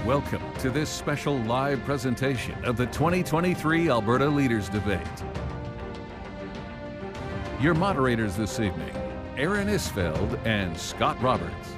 Welcome to this special live presentation of the 2023 Alberta Leaders Debate. Your moderators this evening, Aaron Isfeld and Scott Roberts.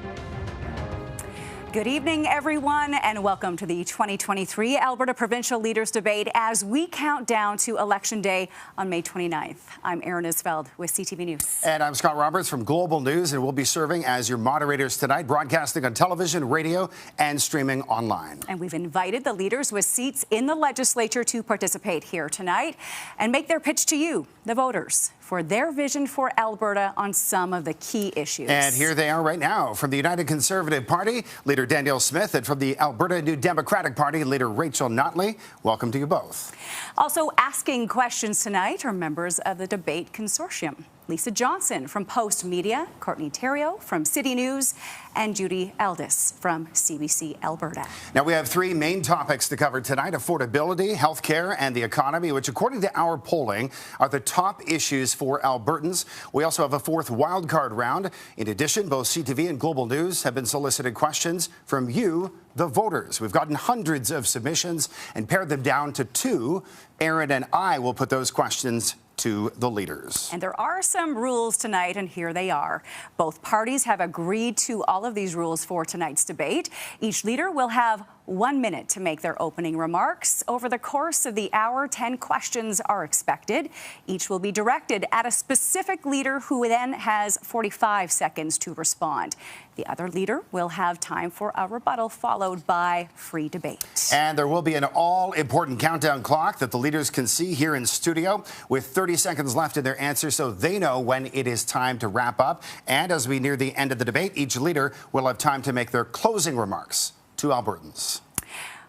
Good evening, everyone, and welcome to the 2023 Alberta Provincial Leaders Debate as we count down to Election Day on May 29th. I'm Aaron Isfeld with CTV News. And I'm Scott Roberts from Global News, and we'll be serving as your moderators tonight, broadcasting on television, radio, and streaming online. And we've invited the leaders with seats in the legislature to participate here tonight and make their pitch to you, the voters, for their vision for Alberta on some of the key issues. And here they are right now. From the United Conservative Party, Leader Danielle Smith, and from the Alberta New Democratic Party, Leader Rachel Notley. Welcome to you both. Also asking questions tonight are members of the debate consortium. Lisa Johnson from Post Media, Courtney Theriault from City News, and Judy Aldis from CBC Alberta. Now, we have three main topics to cover tonight: affordability, healthcare, and the economy, which, according to our polling, are the top issues for Albertans. We also have a fourth wildcard round. In addition, both CTV and Global News have been solicited questions from you, the voters. We've gotten hundreds of submissions and pared them down to two. Aaron and I will put those questions to the leaders. And there are some rules tonight, and here they are. Both parties have agreed to all of these rules for tonight's debate. Each leader will have 1 minute to make their opening remarks. Over the course of the hour, 10 questions are expected. Each will be directed at a specific leader who then has 45 seconds to respond. The other leader will have time for a rebuttal, followed by free debate. And there will be an all-important countdown clock that the leaders can see here in studio, with 30 seconds left in their answer, so they know when it is time to wrap up. And as we near the end of the debate, each leader will have time to make their closing remarks to Albertans.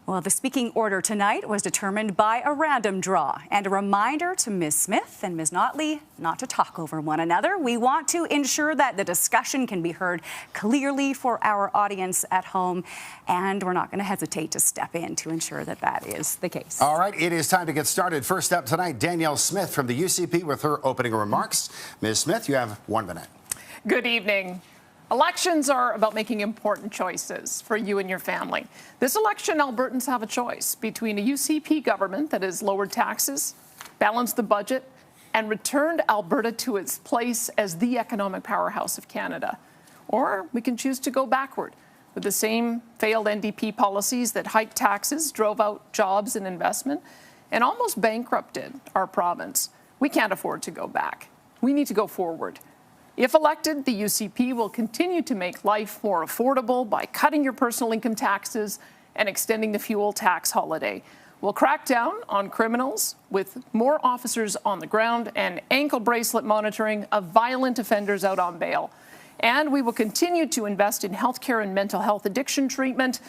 Well, the speaking order tonight was determined by a random draw, and a reminder to Ms. Smith and Ms. Notley not to talk over one another. We want to ensure that the discussion can be heard clearly for our audience at home, and we're not going to hesitate to step in to ensure that that is the case. All right, it is time to get started. First up tonight, Danielle Smith from the UCP with her opening remarks. Ms. Smith, you have 1 minute. Good evening. Elections are about making important choices for you and your family. This election, Albertans have a choice between a UCP government that has lowered taxes, balanced the budget, and returned Alberta to its place as the economic powerhouse of Canada. Or we can choose to go backward with the same failed NDP policies that hiked taxes, drove out jobs and investment, and almost bankrupted our province. We can't afford to go back. We need to go forward. If elected, the UCP will continue to make life more affordable by cutting your personal income taxes and extending the fuel tax holiday. We'll crack down on criminals with more officers on the ground and ankle bracelet monitoring of violent offenders out on bail. And we will continue to invest in healthcare and mental health addiction treatment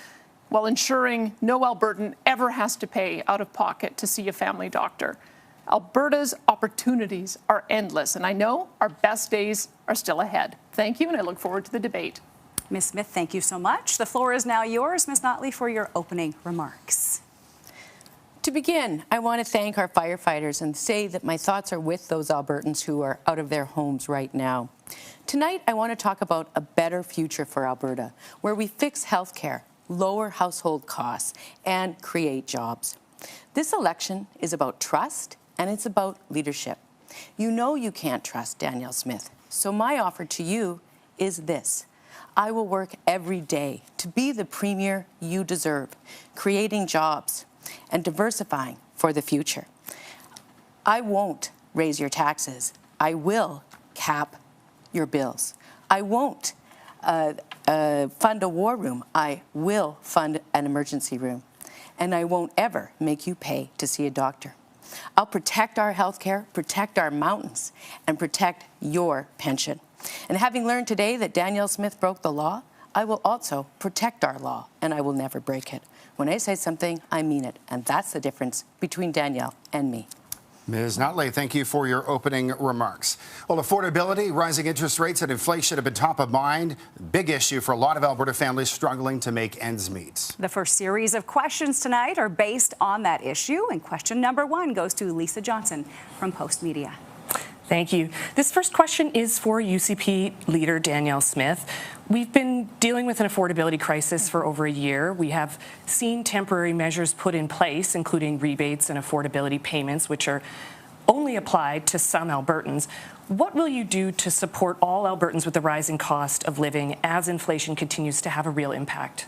while ensuring no Albertan ever has to pay out of pocket to see a family doctor. Alberta's opportunities are endless, and I know our best days are still ahead. Thank you, and I look forward to the debate. Ms. Smith, thank you so much. The floor is now yours, Ms. Notley, for your opening remarks. To begin, I want to thank our firefighters and say that my thoughts are with those Albertans who are out of their homes right now. Tonight, I want to talk about a better future for Alberta, where we fix healthcare, lower household costs, and create jobs. This election is about trust, and it's about leadership. You know you can't trust Danielle Smith, so my offer to you is this. I will work every day to be the premier you deserve, creating jobs and diversifying for the future. I won't raise your taxes. I will cap your bills. I won't fund a war room. I will fund an emergency room. And I won't ever make you pay to see a doctor. I'll protect our healthcare, protect our mountains, and protect your pension. And having learned today that Danielle Smith broke the law, I will also protect our law, and I will never break it. When I say something, I mean it, and that's the difference between Danielle and me. Ms. Notley, thank you for your opening remarks. Well, affordability, rising interest rates, and inflation have been top of mind. Big issue for a lot of Alberta families struggling to make ends meet. The first series of questions tonight are based on that issue, and question number 1 goes to Lisa Johnson from Post Media. Thank you. This first question is for UCP leader Danielle Smith. We've been dealing with an affordability crisis for over a year. We have seen temporary measures put in place, including rebates and affordability payments, which are only applied to some Albertans. What will you do to support all Albertans with the rising cost of living as inflation continues to have a real impact?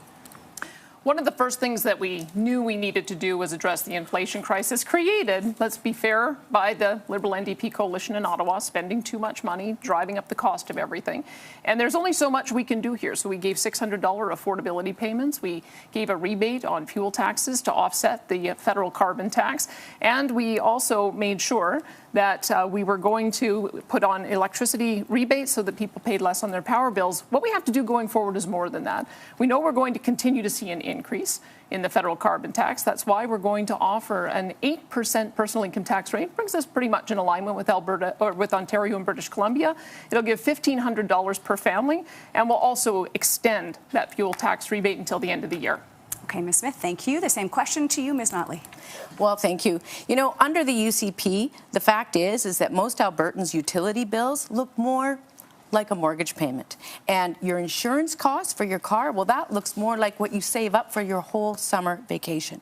One of the first things that we knew we needed to do was address the inflation crisis created, let's be fair, by the Liberal NDP coalition in Ottawa, spending too much money, driving up the cost of everything. And there's only so much we can do here. So we gave $600 affordability payments. We gave a rebate on fuel taxes to offset the federal carbon tax. And we also made sure that we were going to put on electricity rebates so that people paid less on their power bills. What we have to do going forward is more than that. We know we're going to continue to see an increase in the federal carbon tax. That's why we're going to offer an 8% personal income tax rate. It brings us pretty much in alignment with Alberta or with Ontario and British Columbia. It'll give $1,500 per family, and we'll also extend that fuel tax rebate until the end of the year. Okay, Ms. Smith, thank you. The same question to you, Ms. Notley. Well, thank you. You know, under the UCP, the fact is that most Albertans' utility bills look more like a mortgage payment. And your insurance costs for your car, well, that looks more like what you save up for your whole summer vacation.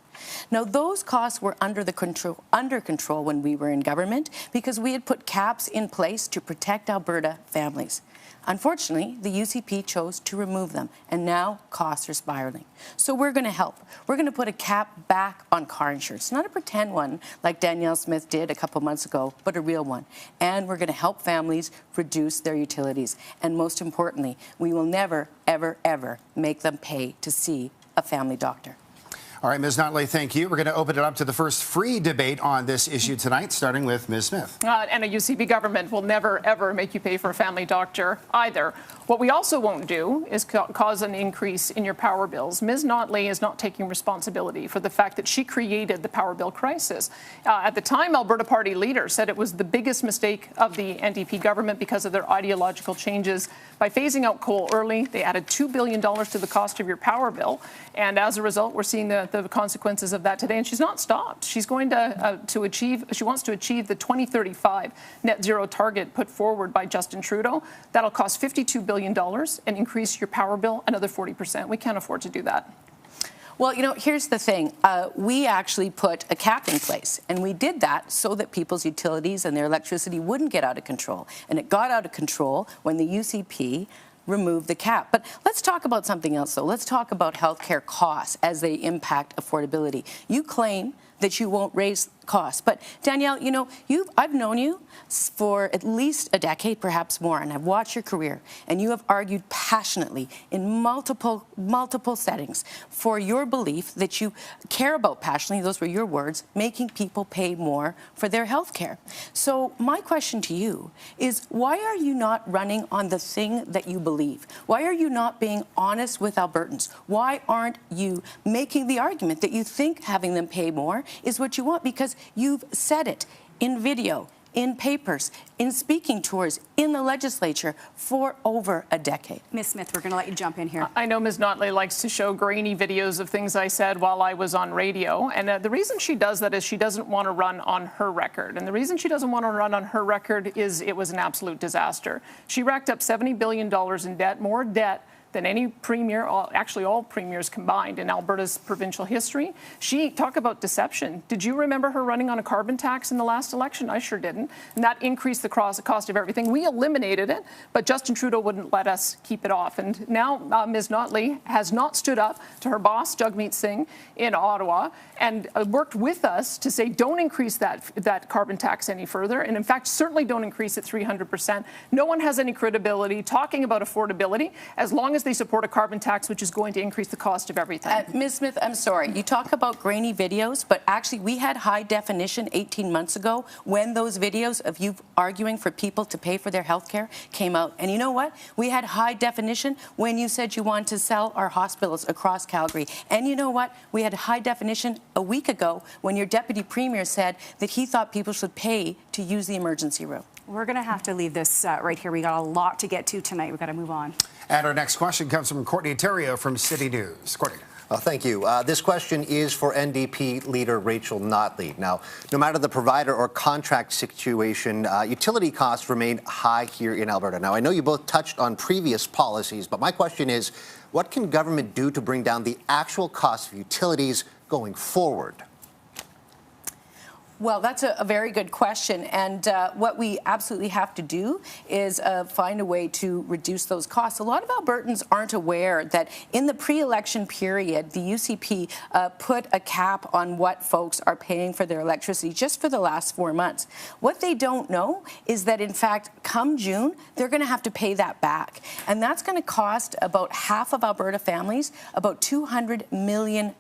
Now, those costs were under control when we were in government because we had put caps in place to protect Alberta families. Unfortunately, the UCP chose to remove them, and now costs are spiraling. So we're going to help. We're going to put a cap back on car insurance, not a pretend one like Danielle Smith did a couple months ago, but a real one. And we're going to help families reduce their utilities. And most importantly, we will never, ever, ever make them pay to see a family doctor. All right, Ms. Notley, thank you. We're going to open it up to the first free debate on this issue tonight, starting with Ms. Smith. And a UCP government will never, ever make you pay for a family doctor either. What we also won't do is cause an increase in your power bills. Ms. Notley is not taking responsibility for the fact that she created the power bill crisis. At the time, Alberta Party leader said it was the biggest mistake of the NDP government because of their ideological changes. By phasing out coal early, they added $2 billion to the cost of your power bill. And as a result, we're seeing the consequences of that today. And she's not stopped. She's going she wants to achieve the 2035 net zero target put forward by Justin Trudeau. That'll cost $52 billion and increase your power bill another 40%. We can't afford to do that. Well, you know, here's the thing. We actually put a cap in place, and we did that so that people's utilities and their electricity wouldn't get out of control. And it got out of control when the UCP removed the cap. But let's talk about something else, though. Let's talk about healthcare costs as they impact affordability. You claim that you won't raise costs. But Danielle, you know, I've known you for at least a decade, perhaps more, and I've watched your career, and you have argued passionately in multiple settings for your belief that you care about passionately, those were your words, making people pay more for their health care. So my question to you is, why are you not running on the thing that you believe? Why are you not being honest with Albertans? Why aren't you making the argument that you think having them pay more is what you want? Because you've said it in video, in papers, in speaking tours, in the legislature for over a decade. Ms. Smith, we're going to let you jump in here. I know Ms. Notley likes to show grainy videos of things I said while I was on radio. And the reason she does that is she doesn't want to run on her record. And the reason she doesn't want to run on her record is it was an absolute disaster. She racked up $70 billion in debt, more debt than any premier, actually all premiers combined in Alberta's provincial history. She talked about deception. Did you remember her running on a carbon tax in the last election? I sure didn't. And that increased the cost of everything. We eliminated it, but Justin Trudeau wouldn't let us keep it off. And now Ms. Notley has not stood up to her boss, Jagmeet Singh, in Ottawa, and worked with us to say don't increase that carbon tax any further. And in fact, certainly don't increase it 300%. No one has any credibility talking about affordability as long as they support a carbon tax, which is going to increase the cost of everything. Ms. Smith, I'm sorry. You talk about grainy videos, but actually we had high definition 18 months ago when those videos of you arguing for people to pay for their health care came out. And you know what? We had high definition when you said you wanted to sell our hospitals across Calgary. And you know what? We had high definition a week ago when your deputy premier said that he thought people should pay to use the emergency room. We're going to have to leave this right here. We got a lot to get to tonight. We've got to move on. And our next question comes from Courtney Terrio from City News. Courtney. Thank you. This question is for NDP leader Rachel Notley. Now, no matter the provider or contract situation, utility costs remain high here in Alberta. Now, I know you both touched on previous policies, but my question is, what can government do to bring down the actual cost of utilities going forward? Well, that's a very good question. And what we absolutely have to do is find a way to reduce those costs. A lot of Albertans aren't aware that in the pre-election period, the UCP put a cap on what folks are paying for their electricity just for the last 4 months. What they don't know is that, in fact, come June, they're going to have to pay that back. And that's going to cost about half of Alberta families about $200 million.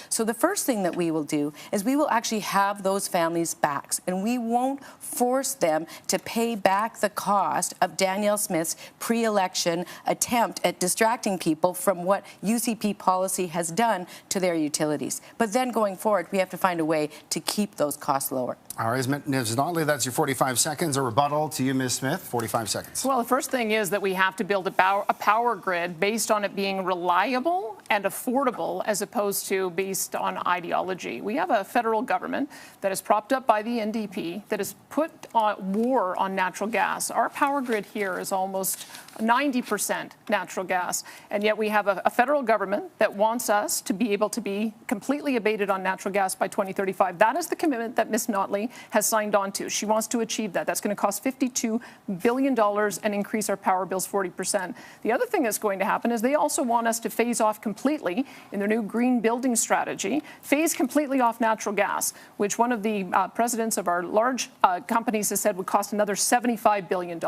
So the first thing that we will do is we will actually have those families' backs, and we won't force them to pay back the cost of Danielle Smith's pre-election attempt at distracting people from what UCP policy has done to their utilities. But then going forward, we have to find a way to keep those costs lower. All right, Ms. Notley, that's your 45 seconds. A rebuttal to you, Ms. Smith, 45 seconds. Well, the first thing is that we have to build a power grid based on it being reliable and affordable as opposed to based on ideology. We have a federal government that is propped up by the NDP that has put war on natural gas. Our power grid here is almost 90% natural gas, and yet we have a federal government that wants us to be able to be completely abated on natural gas by 2035. That is the commitment that Ms. Notley has signed on to. She wants to achieve that. That's going to cost $52 billion and increase our power bills 40%. The other thing that's going to happen is they also want us to phase off completely in their new green building strategy, phase completely off natural gas, which one of the presidents of our large companies has said would cost another $75 billion.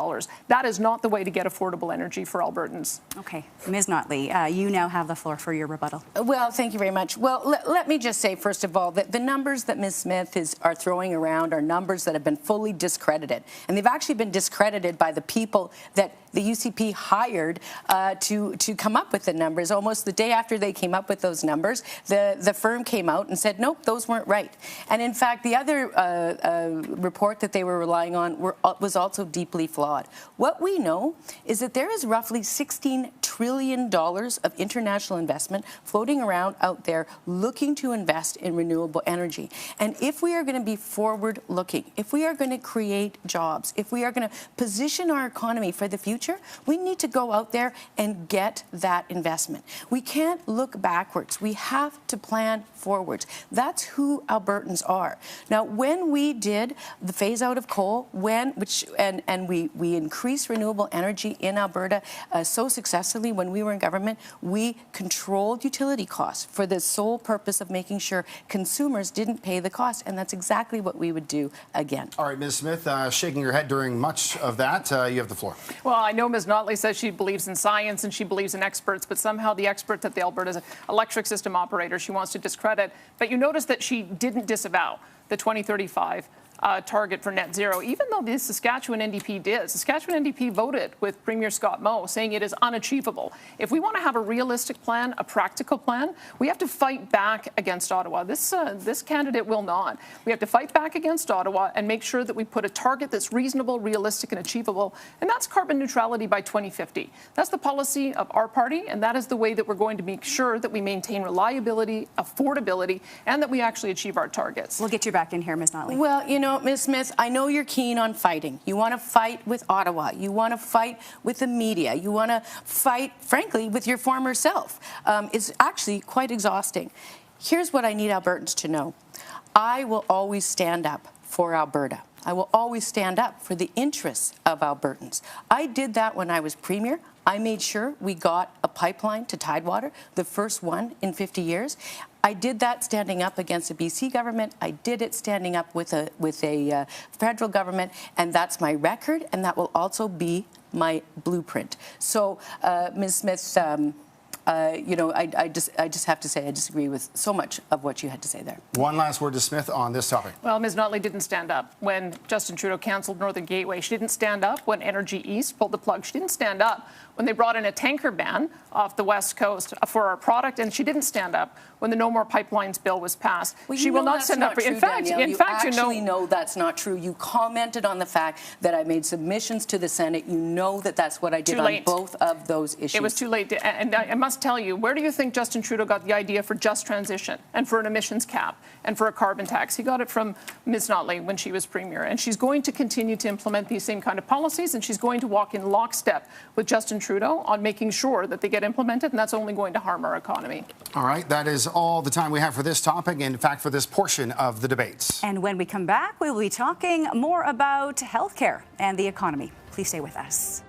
That is not the way to get affordable energy for Albertans. Okay, Ms. Notley, you now have the floor for your rebuttal. Well, thank you very much. Well, let me just say, first of all, that the numbers that Ms. Smith are throwing around are numbers that have been fully discredited. And they've actually been discredited by the people that the UCP hired to come up with the numbers. Almost the day after they came up with those numbers, the firm came out and said, nope, those weren't right. And in fact, the other report that they were relying on was also deeply flawed. What we know is that there is roughly $16 trillion of international investment floating around out there looking to invest in renewable energy. And if we are going to be forward-looking, if we are going to create jobs, if we are going to position our economy for the future, we need to go out there and get that investment. We can't look backwards. We have to plan forwards. That's who Albertans are. Now, when we did the phase out of coal, and we increased renewable energy in Alberta so successfully when we were in government, we controlled utility costs for the sole purpose of making sure consumers didn't pay the cost, and that's exactly what we would do again. All right, Ms. Smith, shaking your head during much of that. You have the floor. Well, I know Ms. Notley says she believes in science and she believes in experts, but somehow the expert at the Alberta electric system operator she wants to discredit. But you notice that she didn't disavow the 2035 target for net zero, even though the Saskatchewan NDP did. Saskatchewan NDP voted with Premier Scott Moe, saying it is unachievable. If we want to have a realistic plan, a practical plan, we have to fight back against Ottawa. This candidate will not. We have to fight back against Ottawa and make sure that we put a target that's reasonable, realistic, and achievable, and that's carbon neutrality by 2050. That's the policy of our party, and that is the way that we're going to make sure that we maintain reliability, affordability, and that we actually achieve our targets. We'll get you back in here, Ms. Notley. Well, you know, Ms. Smith, I know you're keen on fighting. You want to fight with Ottawa. You want to fight with the media. You want to fight, frankly, with your former self. It's actually quite exhausting. Here's what I need Albertans to know. I will always stand up for Alberta. I will always stand up for the interests of Albertans. I did that when I was Premier. I made sure we got a pipeline to Tidewater, the first one in 50 years. I did that standing up against the BC government. I did it standing up with a federal government, and that's my record, and that will also be my blueprint. So, Ms. Smith, you know, I just have to say I disagree with so much of what you had to say there. One last word to Smith on this topic. Well, Ms. Notley didn't stand up when Justin Trudeau cancelled Northern Gateway. She didn't stand up when Energy East pulled the plug. She didn't stand up when they brought in a tanker ban off the West Coast for our product, and she didn't stand up when the No More Pipelines bill was passed. Well, she will not stand up. In fact, you know that's not true. You commented on the fact that I made submissions to the Senate. You know that that's what I did on both of those issues. It was too late. And I must tell you, where do you think Justin Trudeau got the idea for just transition and for an emissions cap and for a carbon tax? He got it from Ms. Notley when she was Premier. And she's going to continue to implement these same kind of policies, and she's going to walk in lockstep with Justin Trudeau on making sure that they get implemented, and that's only going to harm our economy. All right, that is all the time we have for this topic, in fact, for this portion of the debates. And when we come back, we will be talking more about healthcare and the economy. Please stay with us.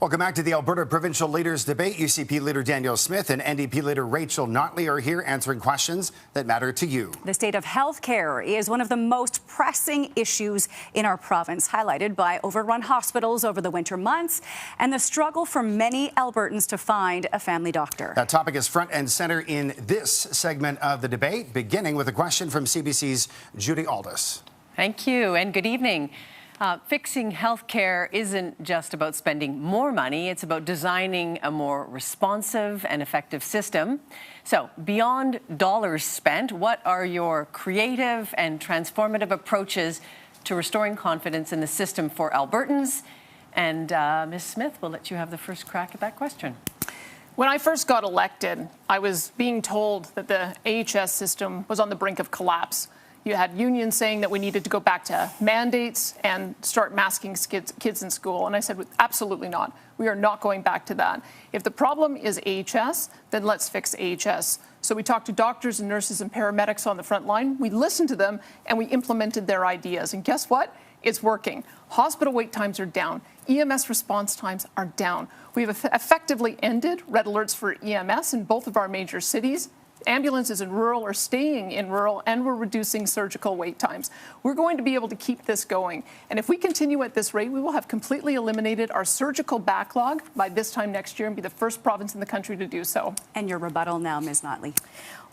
Welcome back to the Alberta Provincial Leaders Debate. UCP Leader Danielle Smith and NDP Leader Rachel Notley are here answering questions that matter to you. The state of health care is one of the most pressing issues in our province, highlighted by overrun hospitals over the winter months and the struggle for many Albertans to find a family doctor. That topic is front and center in this segment of the debate, beginning with a question from CBC's Judy Aldis. Thank you and good evening. Fixing healthcare isn't just about spending more money, it's about designing a more responsive and effective system. So, beyond dollars spent, what are your creative and transformative approaches to restoring confidence in the system for Albertans? And Ms. Smith, we'll let you have the first crack at that question. When I first got elected, I was being told that the AHS system was on the brink of collapse. You had unions saying that we needed to go back to mandates and start masking kids in school. And I said, absolutely not. We are not going back to that. If the problem is AHS, then let's fix AHS. So we talked to doctors and nurses and paramedics on the front line. We listened to them and we implemented their ideas. And guess what? It's working. Hospital wait times are down. EMS response times are down. We've effectively ended red alerts for EMS in both of our major cities. Ambulances in rural are staying in rural, and we're reducing surgical wait times. We're going to be able to keep this going. And if we continue at this rate, we will have completely eliminated our surgical backlog by this time next year and be the first province in the country to do so. And your rebuttal now, Ms. Notley.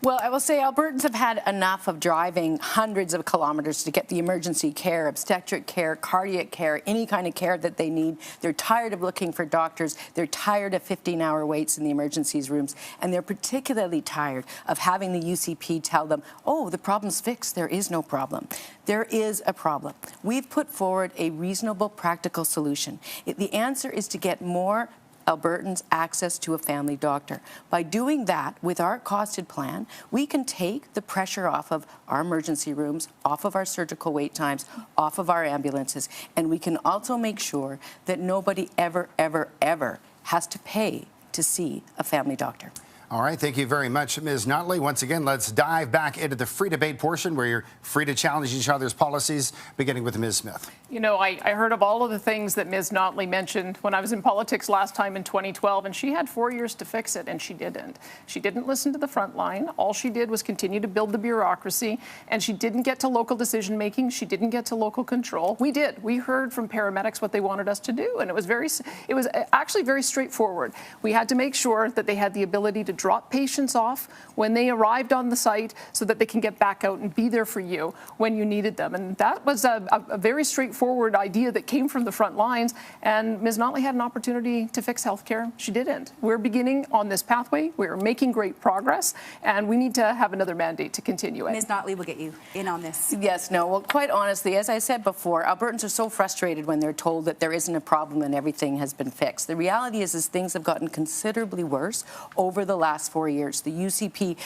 Well, I will say Albertans have had enough of driving hundreds of kilometers to get the emergency care, obstetric care, cardiac care, any kind of care that they need. They're tired of looking for doctors. They're tired of 15-hour waits in the emergencies rooms. And they're particularly tired of having the UCP tell them, oh, the problem's fixed. There is no problem. There is a problem. We've put forward a reasonable, practical solution. The answer is to get more Albertans access to a family doctor. By doing that, with our costed plan, we can take the pressure off of our emergency rooms, off of our surgical wait times, off of our ambulances, and we can also make sure that nobody ever, ever, ever has to pay to see a family doctor. All right, thank you very much, Ms. Notley. Once again, let's dive back into the free debate portion where you're free to challenge each other's policies, beginning with Ms. Smith. You know, I heard of all of the things that Ms. Notley mentioned when I was in politics last time in 2012, and she had 4 years to fix it, and she didn't. She didn't listen to the front line. All she did was continue to build the bureaucracy, and she didn't get to local decision-making. She didn't get to local control. We did. We heard from paramedics what they wanted us to do, and it was actually very straightforward. We had to make sure that they had the ability to drop patients off when they arrived on the site so that they can get back out and be there for you when you needed them. And that was a very straightforward idea that came from the front lines. And Ms. Notley had an opportunity to fix healthcare. She didn't. We're beginning on this pathway. We're making great progress, and we need to have another mandate to continue it. Ms. Notley will get you in on this. Yes, no, well, quite honestly, as I said before, Albertans are so frustrated when they're told that there isn't a problem and everything has been fixed. The reality is things have gotten considerably worse over the last 4 years. The UCP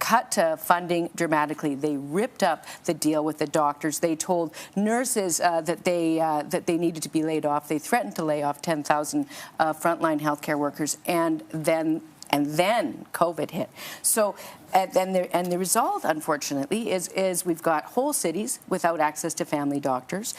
cut funding dramatically. They ripped up the deal with the doctors. They told nurses that they needed to be laid off. They threatened to lay off 10,000 frontline healthcare workers, and then COVID hit. So. And the result, unfortunately, is we've got whole cities without access to family doctors.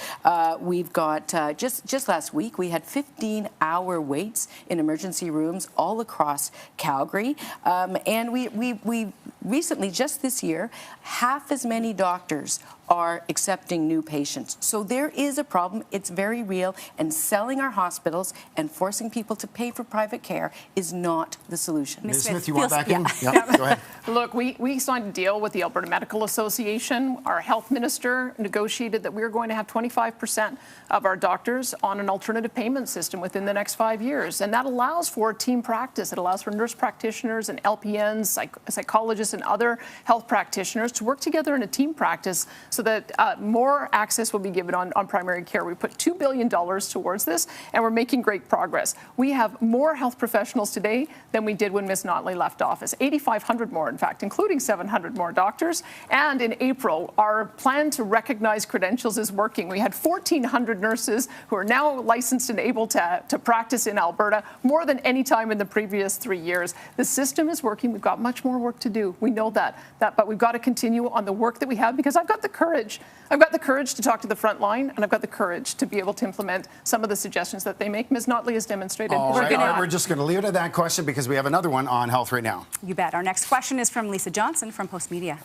We've got, just last week, we had 15-hour waits in emergency rooms all across Calgary. And we recently, just this year, half as many doctors are accepting new patients. So there is a problem. It's very real. And selling our hospitals and forcing people to pay for private care is not the solution. Ms. Smith, you want back in? Yeah, go ahead. Look, we signed a deal with the Alberta Medical Association. Our health minister negotiated that we are going to have 25% of our doctors on an alternative payment system within the next 5 years. And that allows for team practice. It allows for nurse practitioners and LPNs, psychologists and other health practitioners to work together in a team practice so that more access will be given on primary care. We put $2 billion towards this, and we're making great progress. We have more health professionals today than we did when Ms. Notley left office, 8,500 more, in fact, including 700 more doctors. And in April, our plan to recognize credentials is working. We had 1,400 nurses who are now licensed and able to practice in Alberta, more than any time in the previous 3 years. The system is working. We've got much more work to do. We know that, but we've got to continue on the work that we have, because I've got the courage. I've got the courage to talk to the front line, and I've got the courage to be able to implement some of the suggestions that they make. Ms. Notley has demonstrated. All right, we're just going to leave it at that question because we have another one on health right now. You bet. Our next question is from Lisa Johnson from Post Media.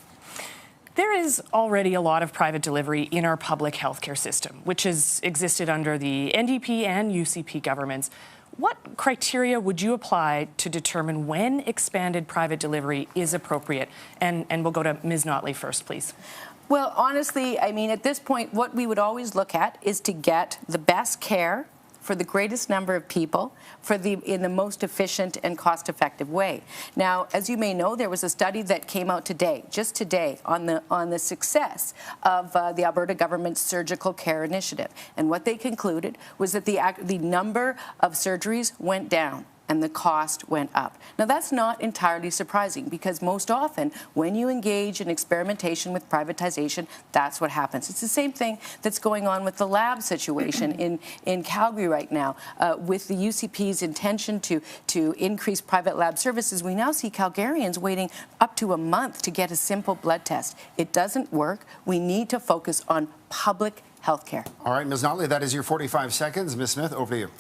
There is already a lot of private delivery in our public healthcare system, which has existed under the NDP and UCP governments. What criteria would you apply to determine when expanded private delivery is appropriate? And we'll go to Ms. Notley first, please. Well, honestly, I mean, at this point, what we would always look at is to get the best care for the greatest number of people in the most efficient and cost-effective way. Now, as you may know, there was a study that came out today, just today, on the success of the Alberta government's surgical care initiative. And what they concluded was that the number of surgeries went down and the cost went up. Now, that's not entirely surprising, because most often when you engage in experimentation with privatization, that's what happens. It's the same thing that's going on with the lab situation in Calgary right now. With the UCP's intention to increase private lab services, we now see Calgarians waiting up to a month to get a simple blood test. It doesn't work. We need to focus on public health care. All right, Ms. Notley, that is your 45 seconds. Ms. Smith, over to you.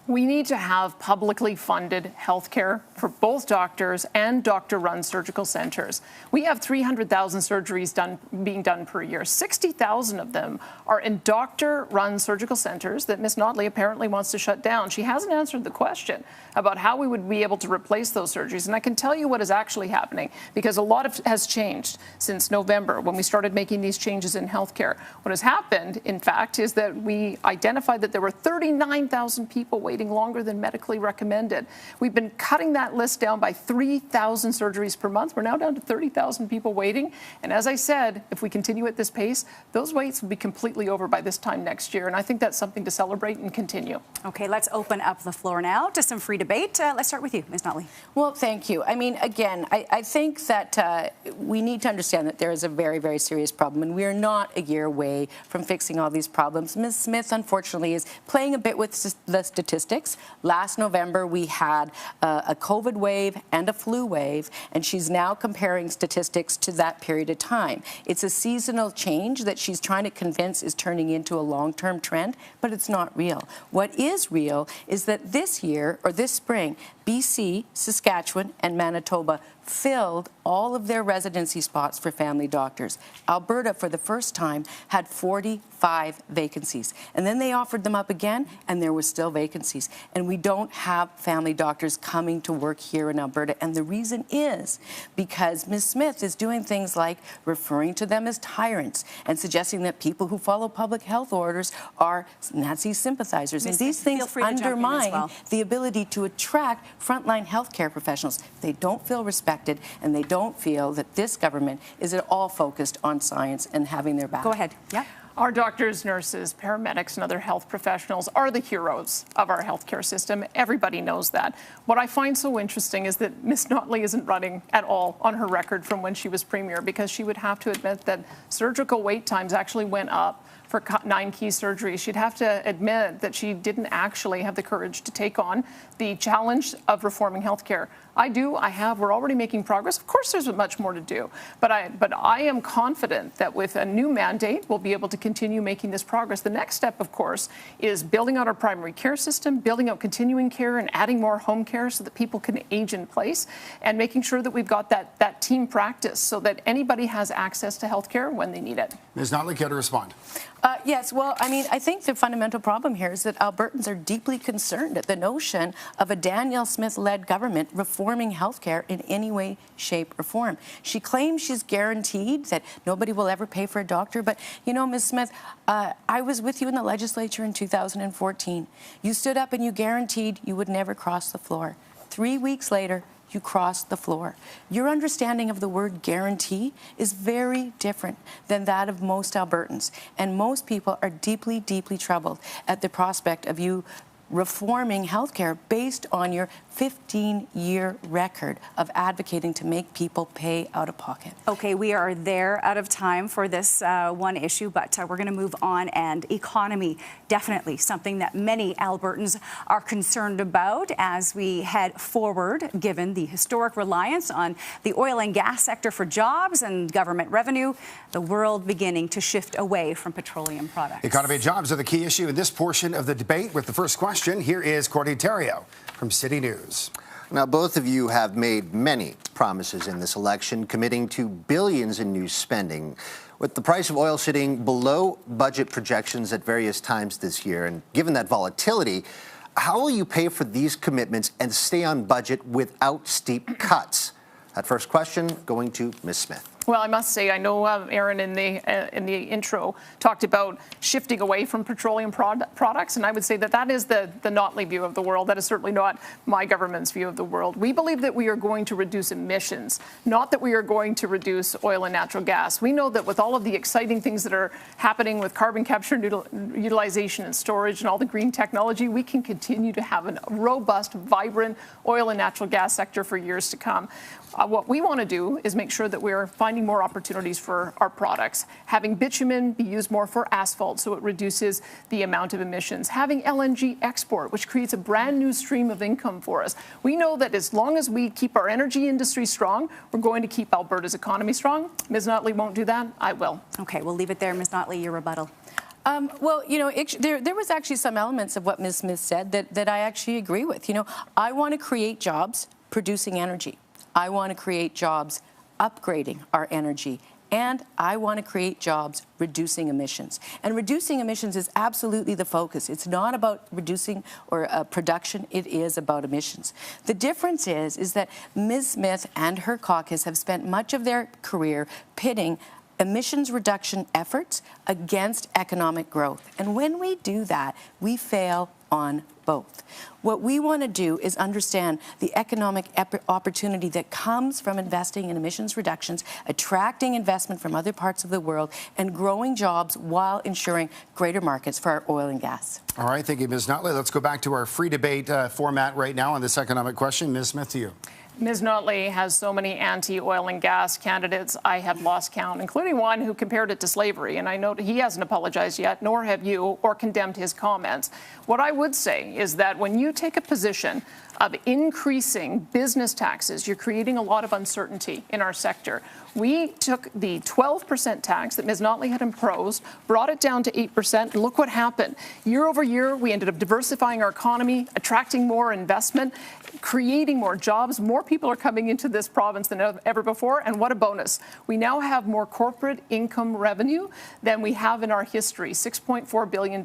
We need to have publicly funded health care for both doctors and doctor-run surgical centres. We have 300,000 surgeries being done per year. 60,000 of them are in doctor-run surgical centres that Ms. Notley apparently wants to shut down. She hasn't answered the question about how we would be able to replace those surgeries. And I can tell you what is actually happening, because a lot has changed since November when we started making these changes in healthcare. What has happened, in fact, is that we identified that there were 39,000 people waiting waiting longer than medically recommended. We've been cutting that list down by 3,000 surgeries per month. We're now down to 30,000 people waiting. And as I said, if we continue at this pace, those waits will be completely over by this time next year. And I think that's something to celebrate and continue. Okay, let's open up the floor now to some free debate. Let's start with you, Ms. Notley. Well, thank you. I mean, again, I think that we need to understand that there is a very, very serious problem, and we are not a year away from fixing all these problems. Ms. Smith, unfortunately, is playing a bit with the statistics. Last November, we had a COVID wave and a flu wave, and she's now comparing statistics to that period of time. It's a seasonal change that she's trying to convince is turning into a long-term trend, but it's not real. What is real is that this year, or this spring, BC, Saskatchewan, and Manitoba filled all of their residency spots for family doctors. Alberta, for the first time, had 45 vacancies. And then they offered them up again, and there were still vacancies. And we don't have family doctors coming to work here in Alberta. And the reason is because Ms. Smith is doing things like referring to them as tyrants and suggesting that people who follow public health orders are Nazi sympathizers. Ms. And these Smith, things undermine the ability to attract frontline healthcare professionals. They don't feel respected, and they don't feel that this government is at all focused on science and having their back. Go ahead. Yeah. Our doctors, nurses, paramedics, and other health professionals are the heroes of our healthcare system. Everybody knows that. What I find so interesting is that Ms. Notley isn't running at all on her record from when she was Premier, because she would have to admit that surgical wait times actually went up for 9 key surgeries. She'd have to admit that she didn't actually have the courage to take on the challenge of reforming healthcare. We're already making progress. Of course, there's much more to do, but I am confident that with a new mandate, we'll be able to continue making this progress. The next step, of course, is building out our primary care system, building out continuing care, and adding more home care so that people can age in place, and making sure that we've got that team practice so that anybody has access to healthcare when they need it. Ms. Notley, care to respond? Yes, well, I mean, I think the fundamental problem here is that Albertans are deeply concerned at the notion of a Danielle Smith-led government reforming healthcare in any way, shape, or form. She claims she's guaranteed that nobody will ever pay for a doctor, but, you know, Ms. Smith, I was with you in the legislature in 2014. You stood up and you guaranteed you would never cross the floor. 3 weeks later, you crossed the floor. Your understanding of the word guarantee is very different than that of most Albertans. And most people are deeply, deeply troubled at the prospect of you reforming healthcare based on your 15-year record of advocating to make people pay out of pocket. Okay, we are there out of time for this one issue, but we're going to move on. And economy, definitely something that many Albertans are concerned about as we head forward, given the historic reliance on the oil and gas sector for jobs and government revenue, the world beginning to shift away from petroleum products. Economy and jobs are the key issue in this portion of the debate. With the first question, here is Courtney Theriault from City News. Now, both of you have made many promises in this election, committing to billions in new spending. With the price of oil sitting below budget projections at various times this year, and given that volatility, how will you pay for these commitments and stay on budget without steep cuts? That first question going to Ms. Smith. Well, I must say, I know Aaron in the intro talked about shifting away from petroleum products, and I would say that is the Notley view of the world. That is certainly not my government's view of the world. We believe that we are going to reduce emissions, not that we are going to reduce oil and natural gas. We know that with all of the exciting things that are happening with carbon capture, utilization and storage and all the green technology, we can continue to have a robust, vibrant oil and natural gas sector for years to come. What we want to do is make sure that we're finding more opportunities for our products, having bitumen be used more for asphalt so it reduces the amount of emissions, having LNG export, which creates a brand new stream of income for us. We know that as long as we keep our energy industry strong, we're going to keep Alberta's economy strong. Ms. Notley won't do that. I will. Okay, we'll leave it there. Ms. Notley, your rebuttal. Well, you know, there was actually some elements of what Ms. Smith said that I actually agree with. You know, I want to create jobs producing energy. I want to create jobs upgrading our energy, and I want to create jobs reducing emissions. And reducing emissions is absolutely the focus. It's not about reducing or production, it is about emissions. The difference is that Ms. Smith and her caucus have spent much of their career pitting emissions reduction efforts against economic growth. And when we do that, we fail on both. What we want to do is understand the economic opportunity that comes from investing in emissions reductions, attracting investment from other parts of the world, and growing jobs while ensuring greater markets for our oil and gas. All right, thank you, Ms. Notley. Let's go back to our free debate format right now on this economic question. Ms. Smith, to you. Ms. Notley has so many anti-oil and gas candidates, I have lost count, including one who compared it to slavery. And I know he hasn't apologized yet, nor have you, or condemned his comments. What I would say is that when you take a position of increasing business taxes, you're creating a lot of uncertainty in our sector. We took the 12% tax that Ms. Notley had imposed, brought it down to 8%, and look what happened. Year over year, we ended up diversifying our economy, attracting more investment, creating more jobs. More people are coming into this province than ever before, and what a bonus. We now have more corporate income revenue than we have in our history, $6.4 billion.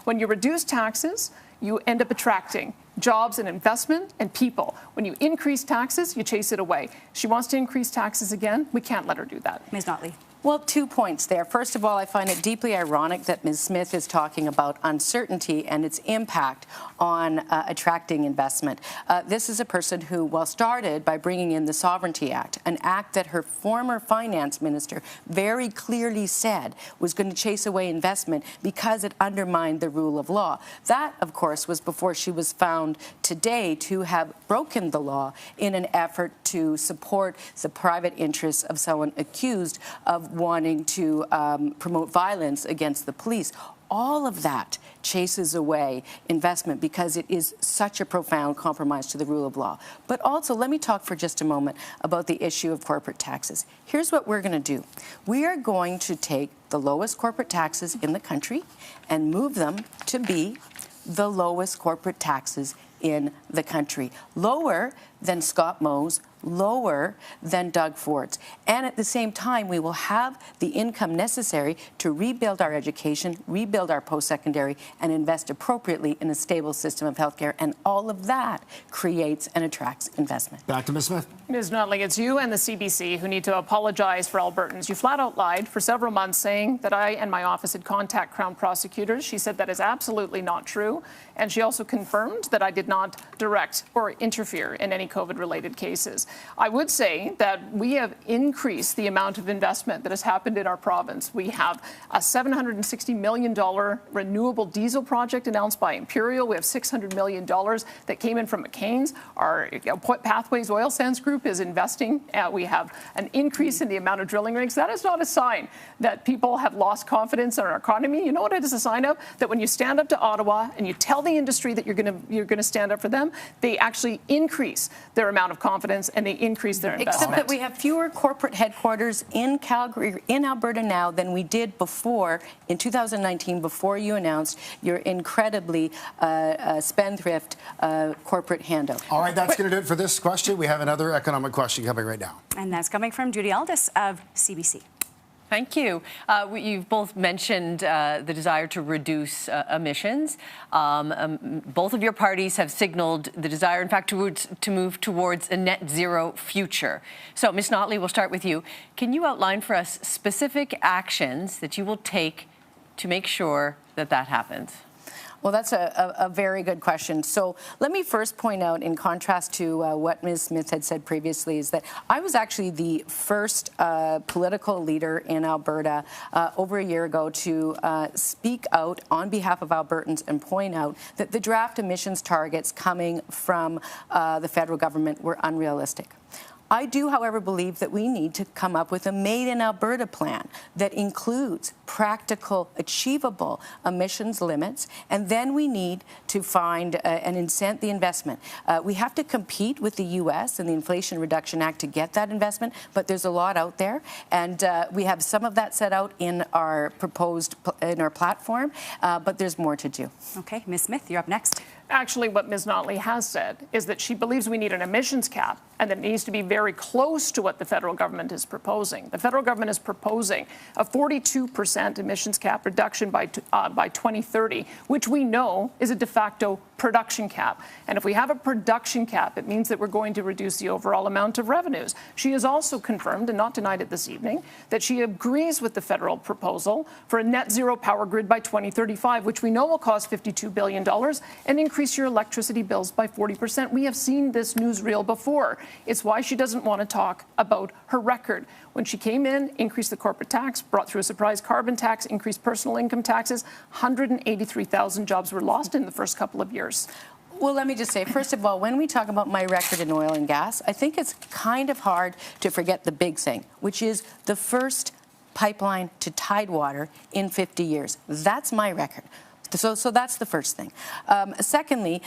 When you reduce taxes, you end up attracting jobs and investment and people. When you increase taxes, you chase it away. She wants to increase taxes again. We can't let her do that. Ms. Notley. Well, 2 points there. First of all, I find it deeply ironic that Ms. Smith is talking about uncertainty and its impact on attracting investment. This is a person who, well, started by bringing in the Sovereignty Act, an act that her former finance minister very clearly said was going to chase away investment because it undermined the rule of law. That, of course, was before she was found today to have broken the law in an effort to support the private interests of someone accused of wanting to promote violence against the police. All of that chases away investment because it is such a profound compromise to the rule of law. But also, let me talk for just a moment about the issue of corporate taxes. Here's what we're going to do. We are going to take the lowest corporate taxes in the country and move them to be the lowest corporate taxes in the country. Lower than Scott Moe's, lower than Doug Ford's. And at the same time, we will have the income necessary to rebuild our education, rebuild our post-secondary, and invest appropriately in a stable system of healthcare. And all of that creates and attracts investment. Back to Ms. Smith. Ms. Notley, it's you and the CBC who need to apologize for Albertans. You flat out lied for several months saying that I and my office had contact Crown prosecutors. She said that is absolutely not true. And she also confirmed that I did not direct or interfere in any COVID-related cases. I would say that we have increased the amount of investment that has happened in our province. We have a $760 million renewable diesel project announced by Imperial. We have $600 million that came in from McCain's. Our Pathways Oil Sands Group is investing. We have an increase in the amount of drilling rigs. That is not a sign that people have lost confidence in our economy. You know what it is a sign of? That when you stand up to Ottawa and you tell the industry that you're going to stand up for them, they actually increase their amount of confidence and they increase their investment. Except that we have fewer corporate headquarters in Calgary, in Alberta now than we did before in 2019, before you announced your incredibly spendthrift corporate handout. All right, that's going to do it for this question. We have another economic question coming right now. And that's coming from Judy Aldis of CBC. Thank you. You've both mentioned the desire to reduce emissions. Both of your parties have signaled the desire, in fact, to move towards a net zero future. So, Ms. Notley, we'll start with you. Can you outline for us specific actions that you will take to make sure that that happens? Well, that's a very good question. So let me first point out, in contrast to what Ms. Smith had said previously, is that I was actually the first political leader in Alberta over a year ago to speak out on behalf of Albertans and point out that the draft emissions targets coming from the federal government were unrealistic. I do, however, believe that we need to come up with a Made in Alberta plan that includes practical, achievable emissions limits, and then we need to find and incent the investment. We have to compete with the U.S. and the Inflation Reduction Act to get that investment, but there's a lot out there, and we have some of that set out in our proposed, in our platform, but there's more to do. Okay, Ms. Smith, you're up next. Actually, what Ms. Notley has said is that she believes we need an emissions cap and that it needs to be very close to what the federal government is proposing. The federal government is proposing a 42% emissions cap reduction by 2030, which we know is a de facto production cap. And if we have a production cap, it means that we're going to reduce the overall amount of revenues. She has also confirmed, and not denied it this evening, that she agrees with the federal proposal for a net zero power grid by 2035, which we know will cost $52 billion and increase your electricity bills by 40%. We have seen this newsreel before. It's why she doesn't want to talk about her record. When she came in, increased the corporate tax, brought through a surprise carbon tax, increased personal income taxes, 183,000 jobs were lost in the first couple of years. Well, let me just say, first of all, when we talk about my record in oil and gas, I think it's kind of hard to forget the big thing, which is the first pipeline to Tidewater in 50 years. That's my record. So that's the first thing. Secondly,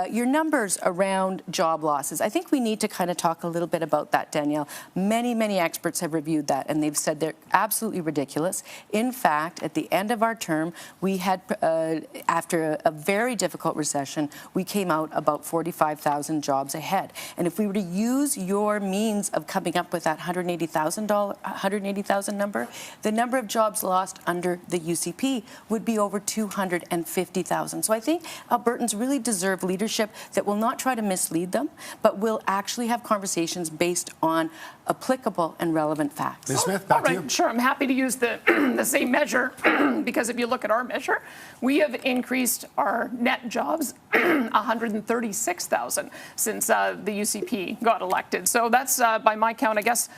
your numbers around job losses. I think we need to kind of talk a little bit about that, Danielle. Many experts have reviewed that, and they've said they're absolutely ridiculous. In fact, at the end of our term, we had, after a very difficult recession, we came out about 45,000 jobs ahead. And if we were to use your means of coming up with that 180,000 number, the number of jobs lost under the UCP would be over 250,000. So I think Albertans really deserve leadership that will not try to mislead them, but will actually have conversations based on applicable and relevant facts. Ms. Smith, back to you. Sure, I'm happy to use the same measure because if you look at our measure, we have increased our net jobs 136,000 since the UCP got elected. So that's, by my count, I guess,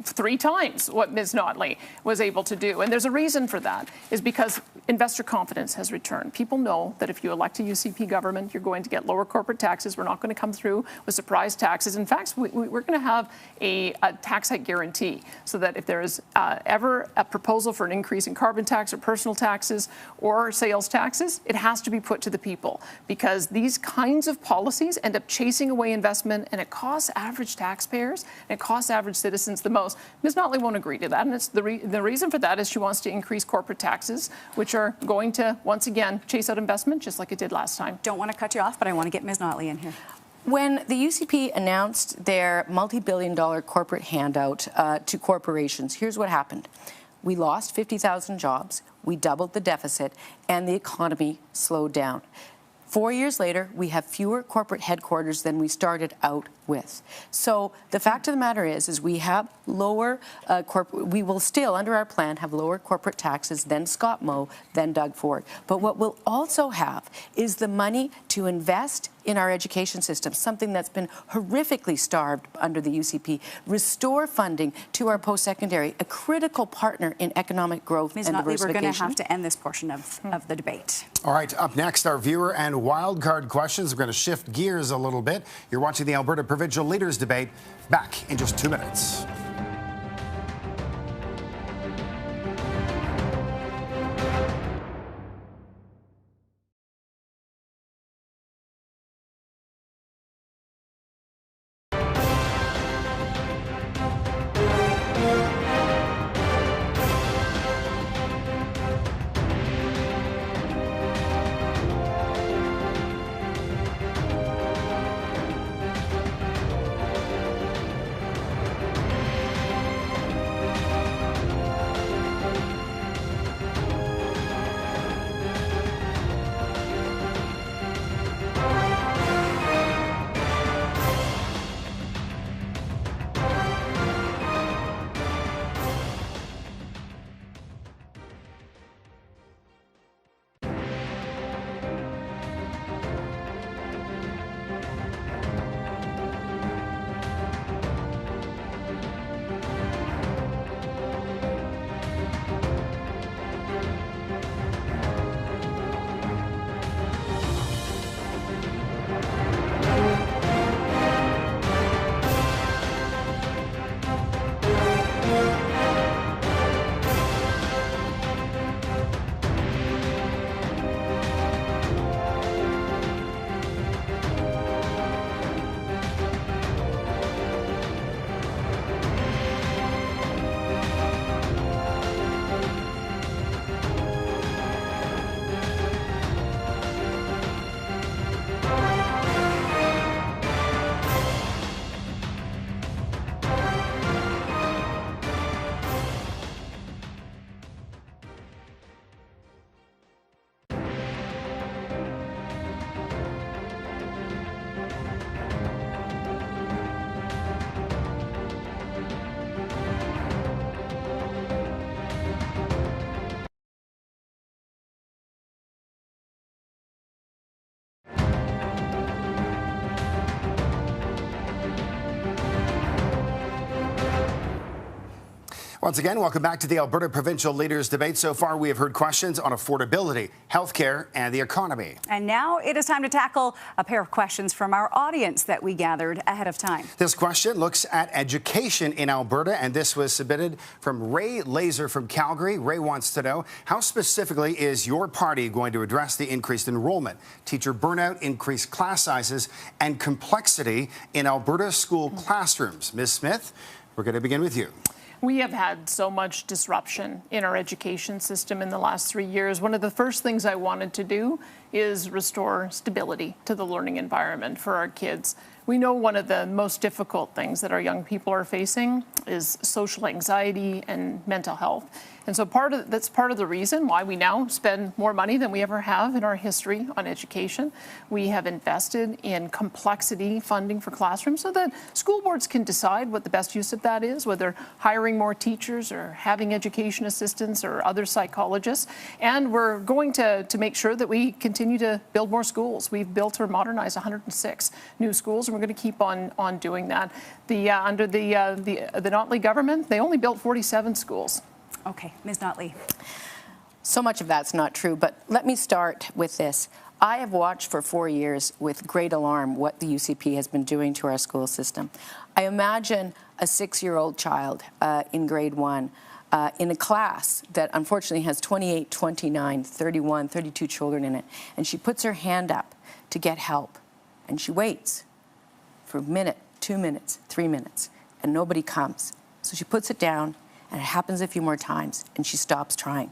3 times what Ms. Notley was able to do. And there's a reason for that, is because investor confidence has returned. People know that if you elect a UCP government, you're going to get lower corporate taxes. We're not going to come through with surprise taxes. In fact, we're going to have a tax hike guarantee so that if there is ever a proposal for an increase in carbon tax or personal taxes or sales taxes, it has to be put to the people, because these kinds of policies end up chasing away investment, and it costs average taxpayers and it costs average citizens the most. Ms. Notley won't agree to that, and it's the reason for that is she wants to increase corporate taxes, which are going to, once again, chase out investment just like it did last time. Don't want to cut you off, but I want to get Ms. Notley in here. When the UCP announced their multi-billion-dollar corporate handout to corporations, here's what happened. We lost 50,000 jobs, we doubled the deficit, and the economy slowed down. 4 years later, we have fewer corporate headquarters than we started out with. So the fact of the matter is we have lower we will still, under our plan, have lower corporate taxes than Scott Moe, than Doug Ford. But what we'll also have is the money to invest in our education system, something that's been horrifically starved under the UCP, restore funding to our post-secondary, a critical partner in economic growth and diversification. Ms. Notley, we're going to have to end this portion of the debate. All right, up next, our viewer and wildcard questions. We're going to shift gears a little bit. You're watching the Alberta Provincial Leaders Debate. Back in just 2 minutes. Once again, welcome back to the Alberta Provincial Leaders Debate. So far, we have heard questions on affordability, healthcare, and the economy. And now it is time to tackle a pair of questions from our audience that we gathered ahead of time. This question looks at education in Alberta, and this was submitted from Ray Laser from Calgary. Ray wants to know, how specifically is your party going to address the increased enrollment, teacher burnout, increased class sizes, and complexity in Alberta school classrooms? Ms. Smith, we're going to begin with you. We have had so much disruption in our education system in the last 3 years. One of the first things I wanted to do is restore stability to the learning environment for our kids. We know one of the most difficult things that our young people are facing is social anxiety and mental health. And so that's part of the reason why we now spend more money than we ever have in our history on education. We have invested in complexity funding for classrooms so that school boards can decide what the best use of that is, whether hiring more teachers or having education assistants or other psychologists. And we're going to make sure that we continue to build more schools. We've built or modernized 106 new schools, and we're going to keep on doing that. Under the Notley government, they only built 47 schools. Okay, Ms. Notley. So much of that's not true, but let me start with this. I have watched for 4 years with great alarm what the UCP has been doing to our school system. I imagine a 6-year-old child in grade 1 in a class that unfortunately has 28, 29, 31, 32 children in it, and she puts her hand up to get help, and she waits for a minute, 2 minutes, 3 minutes, and nobody comes. So she puts it down, and it happens a few more times, and she stops trying.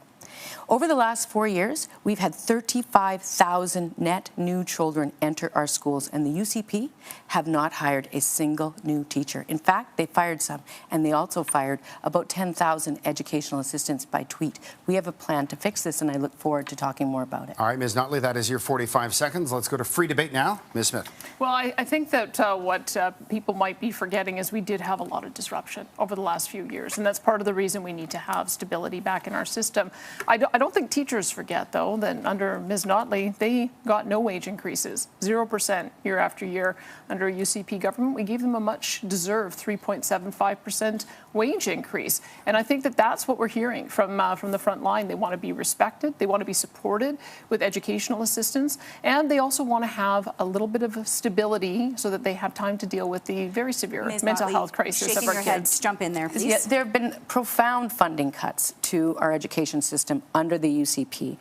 Over the last 4 years, we've had 35,000 net new children enter our schools, and the UCP have not hired a single new teacher. In fact, they fired some, and they also fired about 10,000 educational assistants by tweet. We have a plan to fix this, and I look forward to talking more about it. All right, Ms. Notley, that is your 45 seconds. Let's go to free debate now. Ms. Smith. Well, I think that what people might be forgetting is we did have a lot of disruption over the last few years, and that's part of the reason we need to have stability back in our system. I don't think teachers forget, though, that under Ms. Notley, they got no wage increases, 0% year after year. Under a UCP government, we gave them a much-deserved 3.75% wage increase. And I think that that's what we're hearing from the front line. They want to be respected, they want to be supported with educational assistance, and they also want to have a little bit of stability so that they have time to deal with the very severe mental health crisis of our kids. Heads. Jump in there, please. Yeah, there have been profound funding cuts to our education system under the UCP.